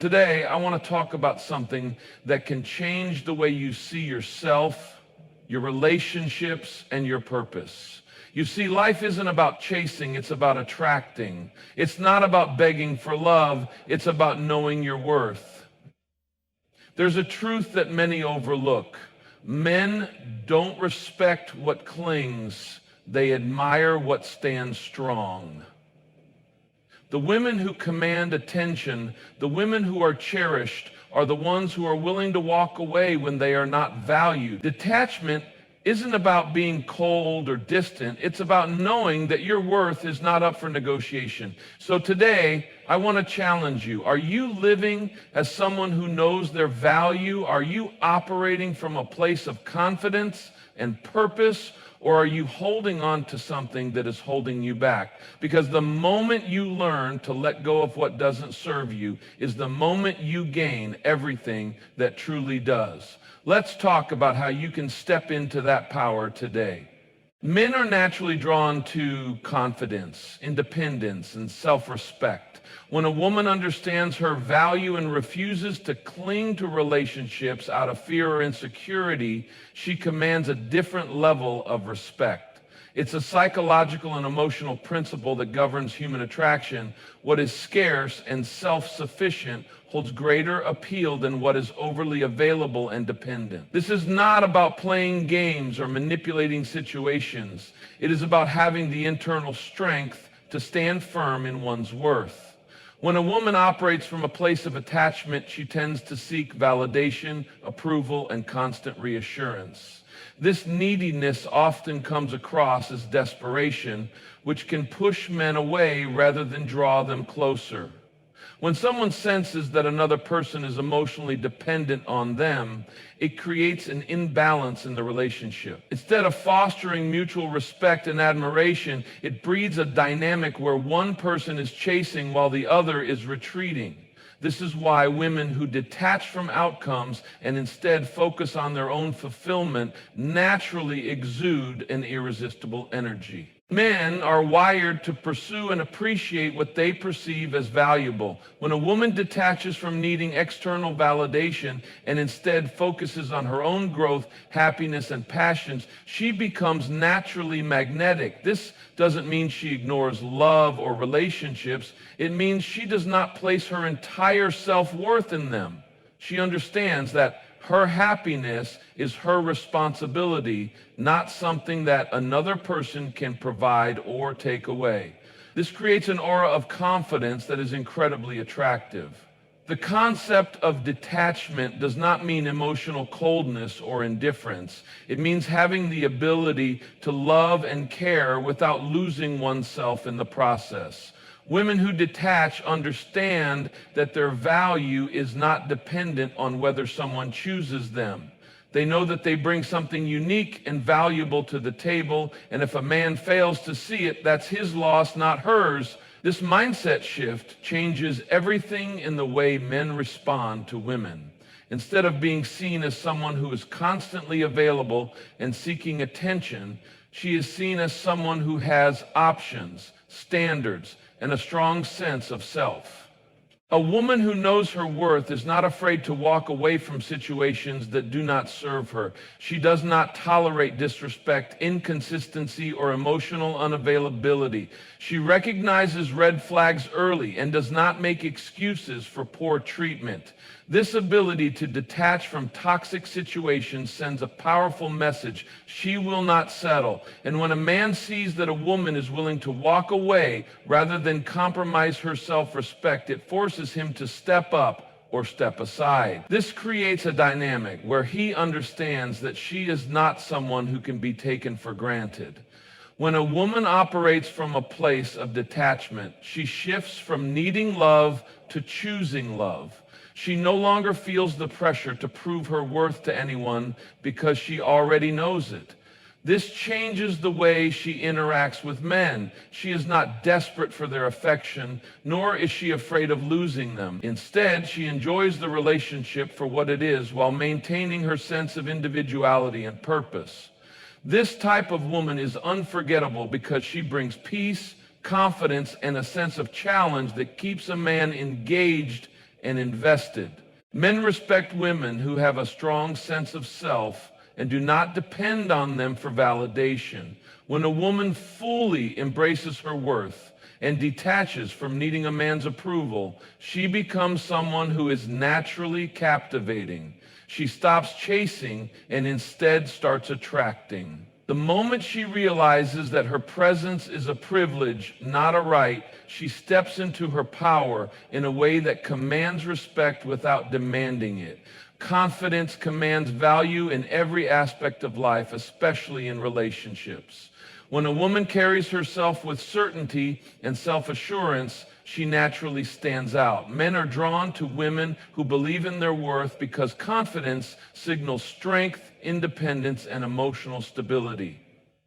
Today, I want to talk about something that can change the way you see yourself, your relationships, and your purpose. You see, life isn't about chasing, it's about attracting. It's not about begging for love, it's about knowing your worth. There's a truth that many overlook. Men don't respect what clings, they admire what stands strong. The women who command attention, the women who are cherished, are the ones who are willing to walk away when they are not valued. Detachment isn't about being cold or distant. It's about knowing that your worth is not up for negotiation. So today, I want to challenge you. Are you living as someone who knows their value? Are you operating from a place of confidence and purpose? Or are you holding on to something that is holding you back? Because the moment you learn to let go of what doesn't serve you is the moment you gain everything that truly does. Let's talk about how you can step into that power today. Men are naturally drawn to confidence, independence, and self-respect. When a woman understands her value and refuses to cling to relationships out of fear or insecurity, she commands a different level of respect. It's a psychological and emotional principle that governs human attraction. What is scarce and self-sufficient holds greater appeal than what is overly available and dependent. This is not about playing games or manipulating situations. It is about having the internal strength to stand firm in one's worth. When a woman operates from a place of attachment, she tends to seek validation, approval, and constant reassurance. This neediness often comes across as desperation, which can push men away rather than draw them closer. When someone senses that another person is emotionally dependent on them, it creates an imbalance in the relationship. Instead of fostering mutual respect and admiration, it breeds a dynamic where one person is chasing while the other is retreating. This is why women who detach from outcomes and instead focus on their own fulfillment naturally exude an irresistible energy. Men are wired to pursue and appreciate what they perceive as valuable. When a woman detaches from needing external validation and instead focuses on her own growth, happiness, and passions, she becomes naturally magnetic. This doesn't mean she ignores love or relationships. It means she does not place her entire self-worth in them. She understands that her happiness is her responsibility, not something that another person can provide or take away. This creates an aura of confidence that is incredibly attractive. The concept of detachment does not mean emotional coldness or indifference. It means having the ability to love and care without losing oneself in the process. Women who detach understand that their value is not dependent on whether someone chooses them. They know that they bring something unique and valuable to the table, and if a man fails to see it, that's his loss, not hers. This mindset shift changes everything in the way men respond to women. Instead of being seen as someone who is constantly available and seeking attention, she is seen as someone who has options, standards, and a strong sense of self. A woman who knows her worth is not afraid to walk away from situations that do not serve her. She does not tolerate disrespect, inconsistency, or emotional unavailability. She recognizes red flags early and does not make excuses for poor treatment. This ability to detach from toxic situations sends a powerful message. She will not settle. And when a man sees that a woman is willing to walk away rather than compromise her self-respect, it forces him to step up or step aside. This creates a dynamic where he understands that she is not someone who can be taken for granted. When a woman operates from a place of detachment, she shifts from needing love to choosing love. She no longer feels the pressure to prove her worth to anyone because she already knows it. This changes the way she interacts with men. She is not desperate for their affection, nor is she afraid of losing them. Instead, she enjoys the relationship for what it is while maintaining her sense of individuality and purpose. This type of woman is unforgettable because she brings peace, confidence, and a sense of challenge that keeps a man engaged and invested. Men respect women who have a strong sense of self and do not depend on them for validation. When a woman fully embraces her worth and detaches from needing a man's approval, she becomes someone who is naturally captivating. She stops chasing and instead starts attracting. The moment she realizes that her presence is a privilege, not a right, she steps into her power in a way that commands respect without demanding it. Confidence commands value in every aspect of life, especially in relationships. When a woman carries herself with certainty and self-assurance, she naturally stands out. Men are drawn to women who believe in their worth because confidence signals strength, independence, and emotional stability.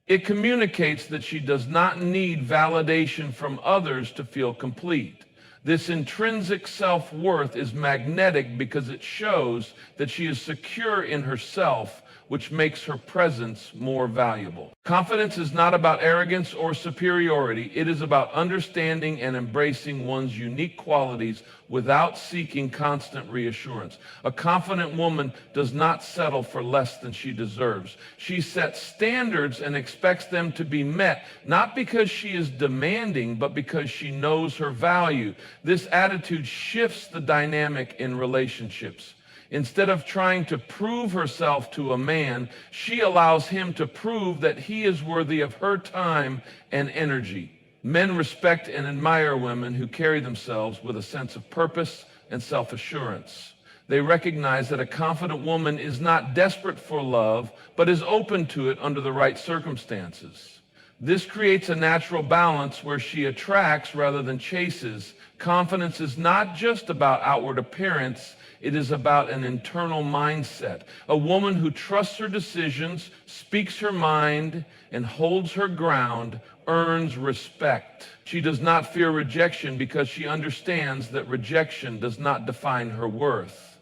It communicates that she does not need validation from others to feel complete. This intrinsic self-worth is magnetic because it shows that she is secure in herself, which makes her presence more valuable. Confidence is not about arrogance or superiority. It is about understanding and embracing one's unique qualities without seeking constant reassurance. A confident woman does not settle for less than she deserves. She sets standards and expects them to be met, not because she is demanding, but because she knows her value. This attitude shifts the dynamic in relationships. Instead of trying to prove herself to a man, she allows him to prove that he is worthy of her time and energy. Men respect and admire women who carry themselves with a sense of purpose and self-assurance. They recognize that a confident woman is not desperate for love, but is open to it under the right circumstances. This creates a natural balance where she attracts rather than chases. Confidence is not just about outward appearance. It is about an internal mindset. A woman who trusts her decisions, speaks her mind, and holds her ground earns respect. She does not fear rejection because she understands that rejection does not define her worth.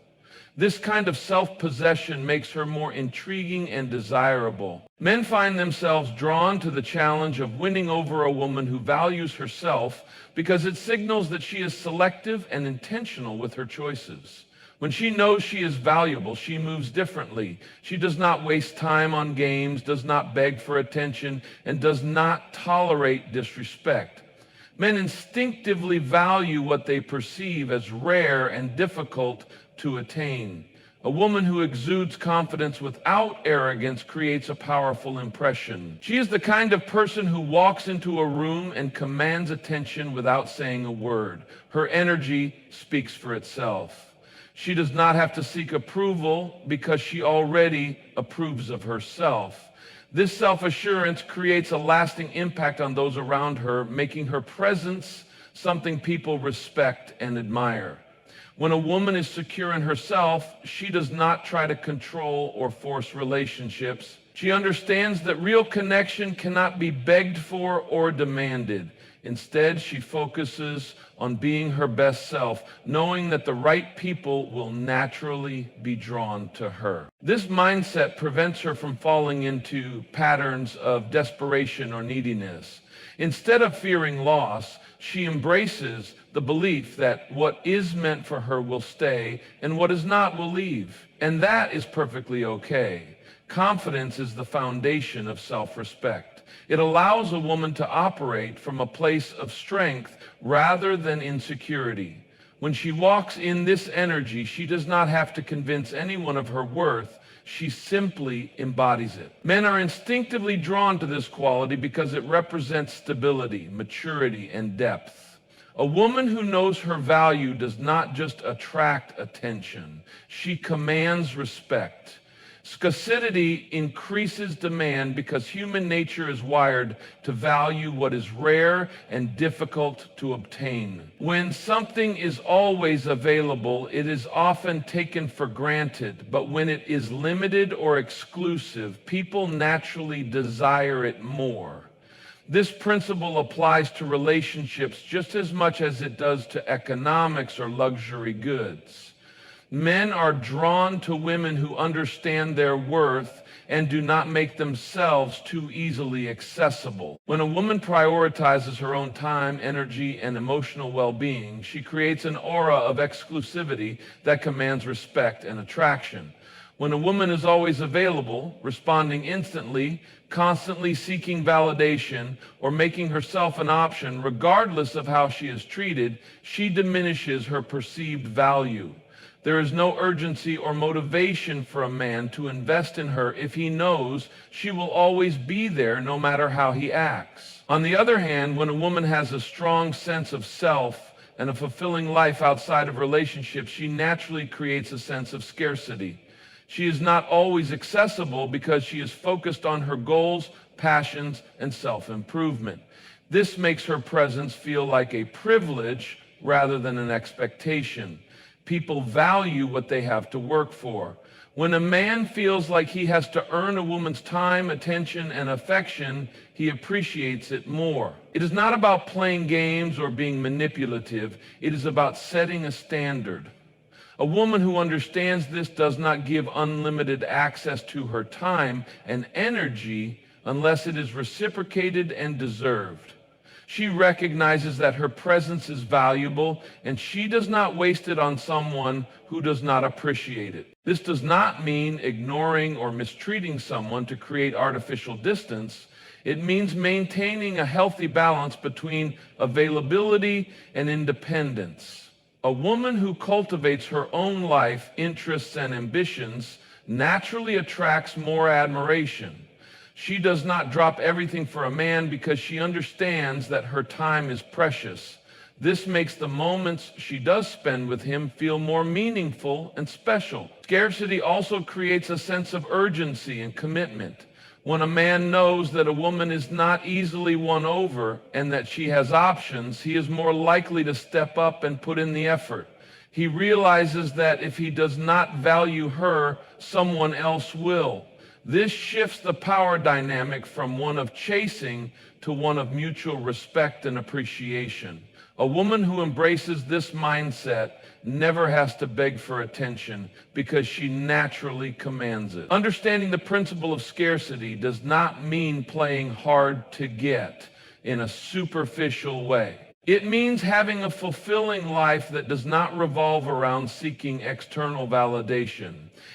This kind of self-possession makes her more intriguing and desirable. Men find themselves drawn to the challenge of winning over a woman who values herself because it signals that she is selective and intentional with her choices. When she knows she is valuable, she moves differently. She does not waste time on games, does not beg for attention, and does not tolerate disrespect. Men instinctively value what they perceive as rare and difficult to attain. A woman who exudes confidence without arrogance creates a powerful impression. She is the kind of person who walks into a room and commands attention without saying a word. Her energy speaks for itself. She does not have to seek approval because she already approves of herself. This self-assurance creates a lasting impact on those around her, making her presence something people respect and admire. When a woman is secure in herself, she does not try to control or force relationships. She understands that real connection cannot be begged for or demanded. Instead, she focuses on being her best self, knowing that the right people will naturally be drawn to her. This mindset prevents her from falling into patterns of desperation or neediness. Instead of fearing loss, she embraces the belief that what is meant for her will stay and what is not will leave. And that is perfectly okay. Confidence is the foundation of self-respect. It allows a woman to operate from a place of strength rather than insecurity. When she walks in this energy, she does not have to convince anyone of her worth. She simply embodies it. Men are instinctively drawn to this quality because it represents stability, maturity, and depth. A woman who knows her value does not just attract attention. She commands respect. Scarcity increases demand because human nature is wired to value what is rare and difficult to obtain. When something is always available, it is often taken for granted, but when it is limited or exclusive, people naturally desire it more. This principle applies to relationships just as much as it does to economics or luxury goods. Men are drawn to women who understand their worth and do not make themselves too easily accessible. When a woman prioritizes her own time, energy, and emotional well-being, she creates an aura of exclusivity that commands respect and attraction. When a woman is always available, responding instantly, constantly seeking validation, or making herself an option, regardless of how she is treated, she diminishes her perceived value. There is no urgency or motivation for a man to invest in her if he knows she will always be there no matter how he acts. On the other hand, when a woman has a strong sense of self and a fulfilling life outside of relationships, she naturally creates a sense of scarcity. She is not always accessible because she is focused on her goals, passions, and self-improvement. This makes her presence feel like a privilege rather than an expectation. People value what they have to work for. When a man feels like he has to earn a woman's time, attention, and affection, he appreciates it more. It is not about playing games or being manipulative. It is about setting a standard. A woman who understands this does not give unlimited access to her time and energy unless it is reciprocated and deserved. She recognizes that her presence is valuable, and she does not waste it on someone who does not appreciate it. This does not mean ignoring or mistreating someone to create artificial distance. It means maintaining a healthy balance between availability and independence. A woman who cultivates her own life, interests, and ambitions naturally attracts more admiration. She does not drop everything for a man because she understands that her time is precious. This makes the moments she does spend with him feel more meaningful and special. Scarcity also creates a sense of urgency and commitment. When a man knows that a woman is not easily won over and that she has options, he is more likely to step up and put in the effort. He realizes that if he does not value her, someone else will. This shifts the power dynamic from one of chasing to one of mutual respect and appreciation. A woman who embraces this mindset never has to beg for attention because she naturally commands it. Understanding the principle of scarcity does not mean playing hard to get in a superficial way. It means having a fulfilling life that does not revolve around seeking external validation.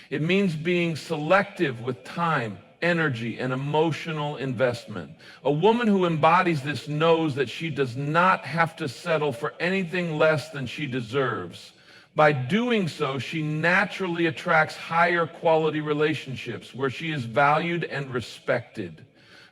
It means being selective with time, energy, and emotional investment. A woman who embodies this knows that she does not have to settle for anything less than she deserves. By doing so, she naturally attracts higher quality relationships where she is valued and respected.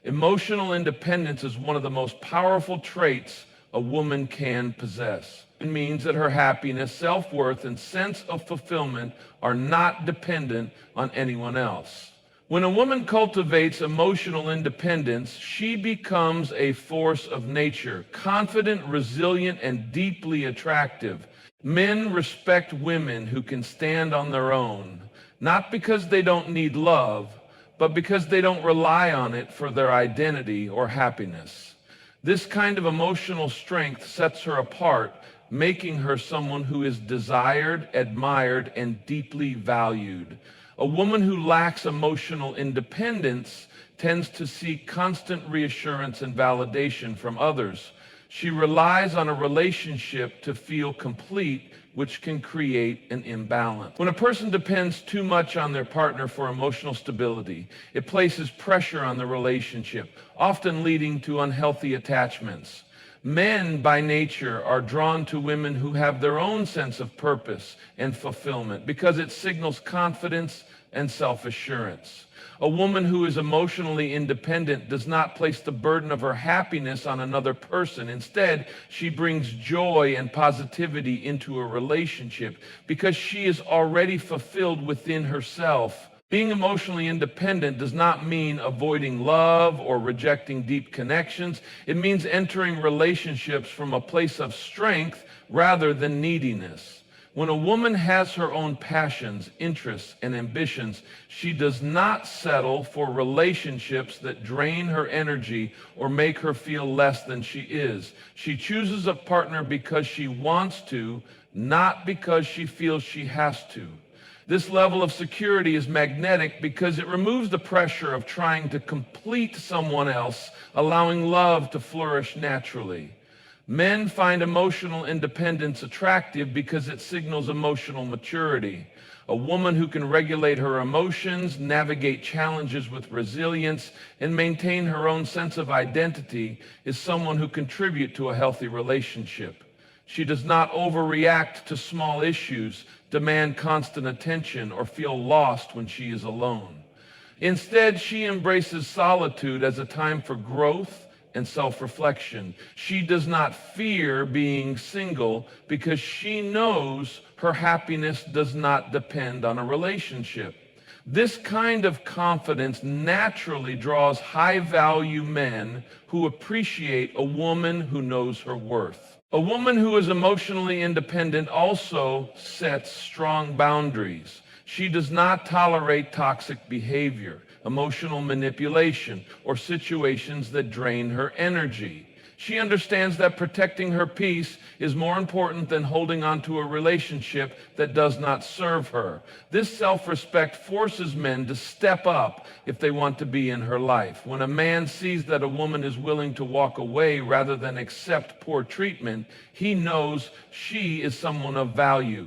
Emotional independence is one of the most powerful traits a woman can possess. It means that her happiness, self-worth, and sense of fulfillment are not dependent on anyone else. When a woman cultivates emotional independence, she becomes a force of nature, confident, resilient, and deeply attractive. Men respect women who can stand on their own, not because they don't need love, but because they don't rely on it for their identity or happiness. This kind of emotional strength sets her apart, making her someone who is desired, admired, and deeply valued. A woman who lacks emotional independence tends to seek constant reassurance and validation from others. She relies on a relationship to feel complete, which can create an imbalance. When a person depends too much on their partner for emotional stability, it places pressure on the relationship, often leading to unhealthy attachments. Men, by nature, are drawn to women who have their own sense of purpose and fulfillment because it signals confidence and self-assurance. A woman who is emotionally independent does not place the burden of her happiness on another person. Instead, she brings joy and positivity into a relationship because she is already fulfilled within herself. Being emotionally independent does not mean avoiding love or rejecting deep connections. It means entering relationships from a place of strength rather than neediness. When a woman has her own passions, interests, and ambitions, she does not settle for relationships that drain her energy or make her feel less than she is. She chooses a partner because she wants to, not because she feels she has to. This level of security is magnetic because it removes the pressure of trying to complete someone else, allowing love to flourish naturally. Men find emotional independence attractive because it signals emotional maturity. A woman who can regulate her emotions, navigate challenges with resilience, and maintain her own sense of identity is someone who contributes to a healthy relationship. She does not overreact to small issues, demand constant attention, or feel lost when she is alone. Instead, she embraces solitude as a time for growth and self-reflection. She does not fear being single because she knows her happiness does not depend on a relationship. This kind of confidence naturally draws high-value men who appreciate a woman who knows her worth. A woman who is emotionally independent also sets strong boundaries. She does not tolerate toxic behavior, emotional manipulation, or situations that drain her energy. She understands that protecting her peace is more important than holding on to a relationship that does not serve her. This self-respect forces men to step up if they want to be in her life. When a man sees that a woman is willing to walk away rather than accept poor treatment, he knows she is someone of value.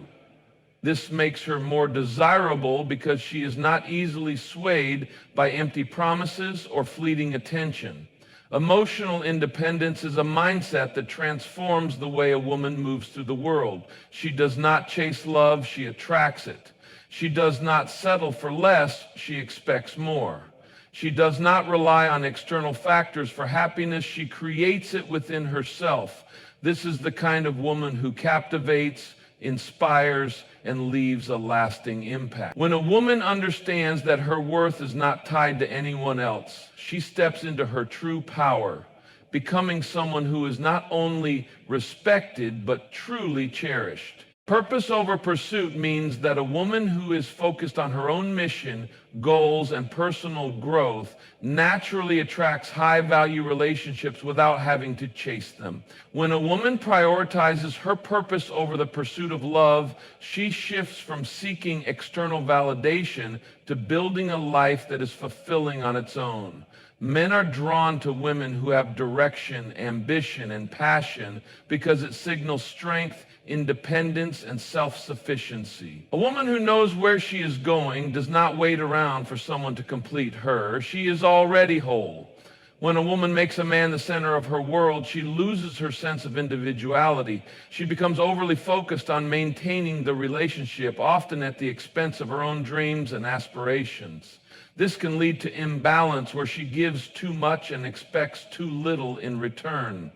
This makes her more desirable because she is not easily swayed by empty promises or fleeting attention. Emotional independence is a mindset that transforms the way a woman moves through the world. She does not chase love, she attracts it. She does not settle for less, she expects more. She does not rely on external factors for happiness, she creates it within herself. This is the kind of woman who captivates, inspires, and leaves a lasting impact. When a woman understands that her worth is not tied to anyone else, she steps into her true power, becoming someone who is not only respected, but truly cherished. Purpose over pursuit means that a woman who is focused on her own mission, goals, and personal growth naturally attracts high-value relationships without having to chase them. When a woman prioritizes her purpose over the pursuit of love, she shifts from seeking external validation to building a life that is fulfilling on its own. Men are drawn to women who have direction, ambition, and passion because it signals strength, independence, and self-sufficiency. A woman who knows where she is going does not wait around for someone to complete her. She is already whole. When a woman makes a man the center of her world, she loses her sense of individuality. She becomes overly focused on maintaining the relationship, often at the expense of her own dreams and aspirations. This can lead to imbalance where she gives too much and expects too little in return.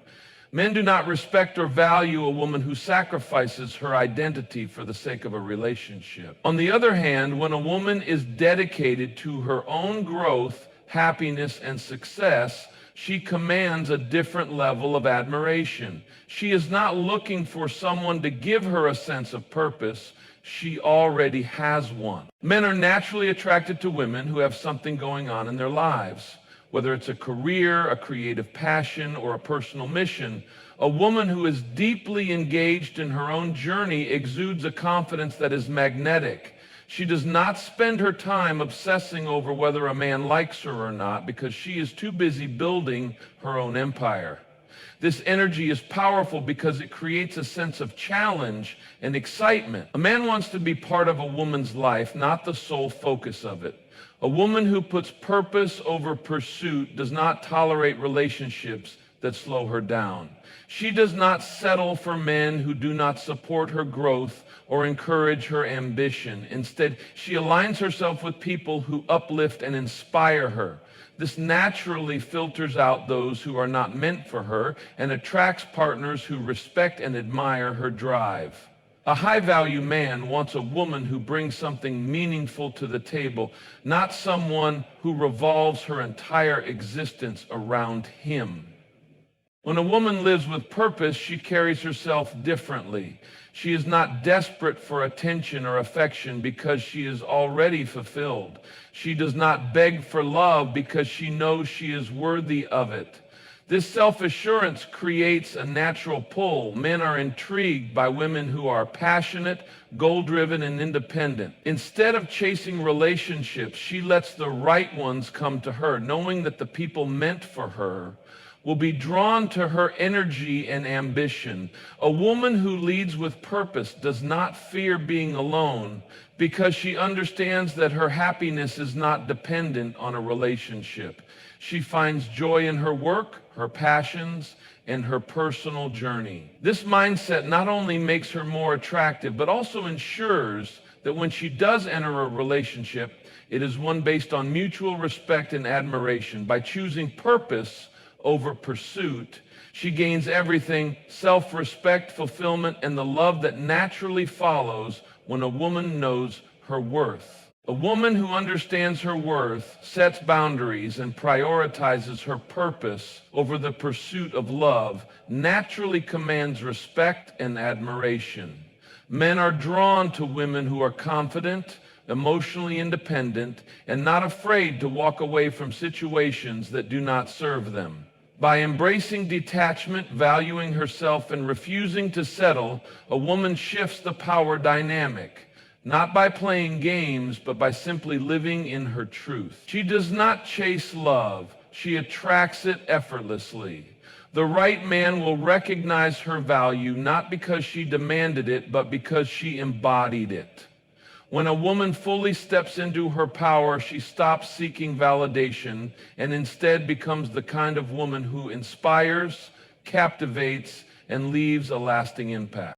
Men do not respect or value a woman who sacrifices her identity for the sake of a relationship. On the other hand, when a woman is dedicated to her own growth, happiness, and success, she commands a different level of admiration. She is not looking for someone to give her a sense of purpose. She already has one. Men are naturally attracted to women who have something going on in their lives. Whether it's a career, a creative passion, or a personal mission, a woman who is deeply engaged in her own journey exudes a confidence that is magnetic. She does not spend her time obsessing over whether a man likes her or not because she is too busy building her own empire. This energy is powerful because it creates a sense of challenge and excitement. A man wants to be part of a woman's life, not the sole focus of it. A woman who puts purpose over pursuit does not tolerate relationships that slow her down. She does not settle for men who do not support her growth or encourage her ambition. Instead, she aligns herself with people who uplift and inspire her. This naturally filters out those who are not meant for her and attracts partners who respect and admire her drive. A high-value man wants a woman who brings something meaningful to the table, not someone who revolves her entire existence around him. When a woman lives with purpose, she carries herself differently. She is not desperate for attention or affection because she is already fulfilled. She does not beg for love because she knows she is worthy of it. This self-assurance creates a natural pull. Men are intrigued by women who are passionate, goal-driven, and independent. Instead of chasing relationships, she lets the right ones come to her, knowing that the people meant for her will be drawn to her energy and ambition. A woman who leads with purpose does not fear being alone because she understands that her happiness is not dependent on a relationship. She finds joy in her work, her passions, and her personal journey. This mindset not only makes her more attractive, but also ensures that when she does enter a relationship, it is one based on mutual respect and admiration. By choosing purpose over pursuit, she gains everything: self-respect, fulfillment, and the love that naturally follows when a woman knows her worth. A woman who understands her worth, sets boundaries, and prioritizes her purpose over the pursuit of love naturally commands respect and admiration. Men are drawn to women who are confident, emotionally independent, and not afraid to walk away from situations that do not serve them. By embracing detachment, valuing herself, and refusing to settle, a woman shifts the power dynamic, not by playing games, but by simply living in her truth. She does not chase love, she attracts it effortlessly. The right man will recognize her value not because she demanded it, but because she embodied it. When a woman fully steps into her power, she stops seeking validation and instead becomes the kind of woman who inspires, captivates, and leaves a lasting impact.